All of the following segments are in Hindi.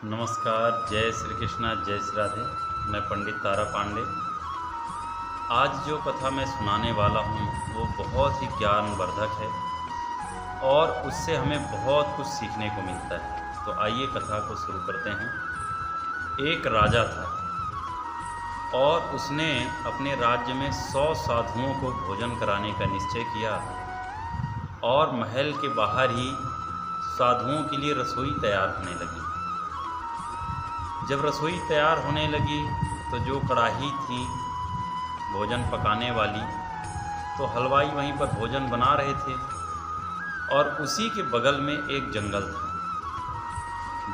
नमस्कार, जय श्री कृष्णा, जय श्री राधे। मैं पंडित तारा पांडे। आज जो कथा मैं सुनाने वाला हूँ वो बहुत ही ज्ञानवर्धक है और उससे हमें बहुत कुछ सीखने को मिलता है। तो आइए कथा को शुरू करते हैं। एक राजा था और उसने अपने राज्य में 100 साधुओं को भोजन कराने का निश्चय किया और महल के बाहर ही साधुओं के लिए रसोई तैयार होने लगी। जब रसोई तैयार होने लगी तो जो कढ़ाई थी भोजन पकाने वाली, तो हलवाई वहीं पर भोजन बना रहे थे और उसी के बगल में एक जंगल था।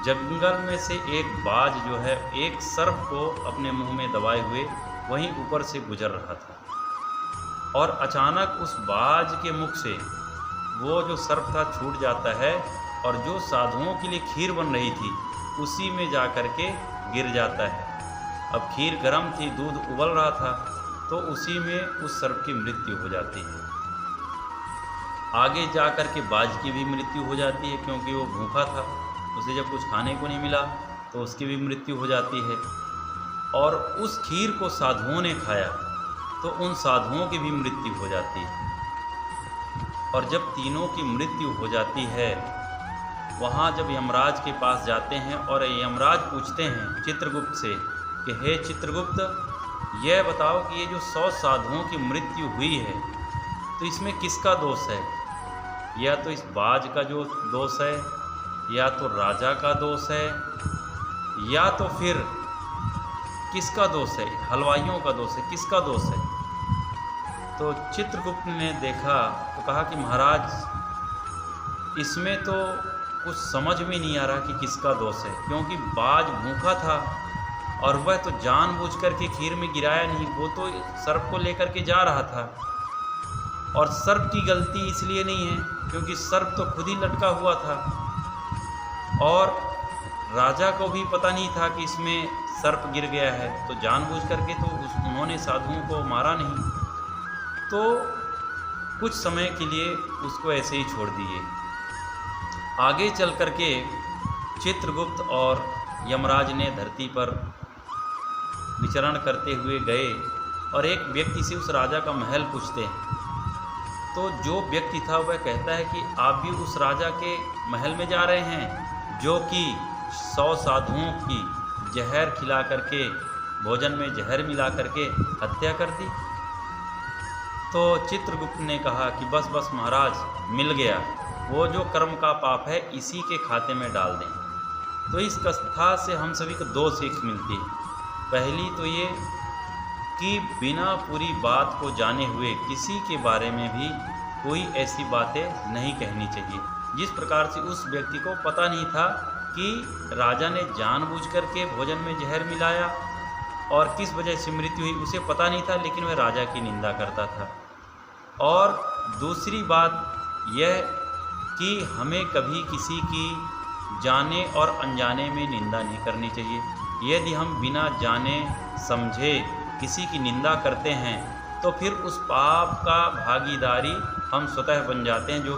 जंगल में से एक बाज जो है एक सर्प को अपने मुंह में दबाए हुए वहीं ऊपर से गुजर रहा था और अचानक उस बाज के मुख से वो जो सर्प था छूट जाता है और जो साधुओं के लिए खीर बन रही थी उसी में जा कर के गिर जाता है। अब खीर गर्म थी, दूध उबल रहा था, तो उसी में उस सर्प की मृत्यु हो जाती है। आगे जा कर के बाज की भी मृत्यु हो जाती है क्योंकि वो भूखा था, उसे जब कुछ खाने को नहीं मिला तो उसकी भी मृत्यु हो जाती है। और उस खीर को साधुओं ने खाया तो उन साधुओं की भी मृत्यु हो जाती है। और जब तीनों की मृत्यु हो जाती है, वहाँ जब यमराज के पास जाते हैं और यमराज पूछते हैं चित्रगुप्त से कि हे चित्रगुप्त, यह बताओ कि ये जो 100 साधुओं की मृत्यु हुई है तो इसमें किसका दोष है? या तो इस बाज का जो दोष है, या तो राजा का दोष है, या तो फिर किसका दोष है? हलवाइयों का दोष है, किसका दोष है? तो चित्रगुप्त ने देखा तो कहा कि महाराज, इसमें तो कुछ समझ में नहीं आ रहा कि किसका दोष है, क्योंकि बाज भूखा था और वह तो जानबूझ कर के खीर में गिराया नहीं, वो तो सर्प को लेकर के जा रहा था। और सर्प की गलती इसलिए नहीं है क्योंकि सर्प तो खुद ही लटका हुआ था और राजा को भी पता नहीं था कि इसमें सर्प गिर गया है, तो जानबूझ करके तो उन्होंने साधुओं को मारा नहीं, तो कुछ समय के लिए उसको ऐसे ही छोड़ दिए। आगे चल कर के चित्रगुप्त और यमराज ने धरती पर विचरण करते हुए गए और एक व्यक्ति से उस राजा का महल पूछते हैं। तो जो व्यक्ति था वह कहता है कि आप भी उस राजा के महल में जा रहे हैं जो कि 100 साधुओं की जहर खिला करके, भोजन में जहर मिला करके हत्या कर दी। तो चित्रगुप्त ने कहा कि बस बस महाराज, मिल गया, वो जो कर्म का पाप है इसी के खाते में डाल दें। तो इस कथा से हम सभी को 2 सीख मिलती है। पहली तो ये कि बिना पूरी बात को जाने हुए किसी के बारे में भी कोई ऐसी बातें नहीं कहनी चाहिए। जिस प्रकार से उस व्यक्ति को पता नहीं था कि राजा ने जानबूझ करके भोजन में जहर मिलाया और किस वजह से मृत्यु हुई, उसे पता नहीं था, लेकिन वह राजा की निंदा करता था। और दूसरी बात यह कि हमें कभी किसी की जाने और अनजाने में निंदा नहीं करनी चाहिए। यदि हम बिना जाने समझे किसी की निंदा करते हैं तो फिर उस पाप का भागीदारी हम स्वतः बन जाते हैं, जो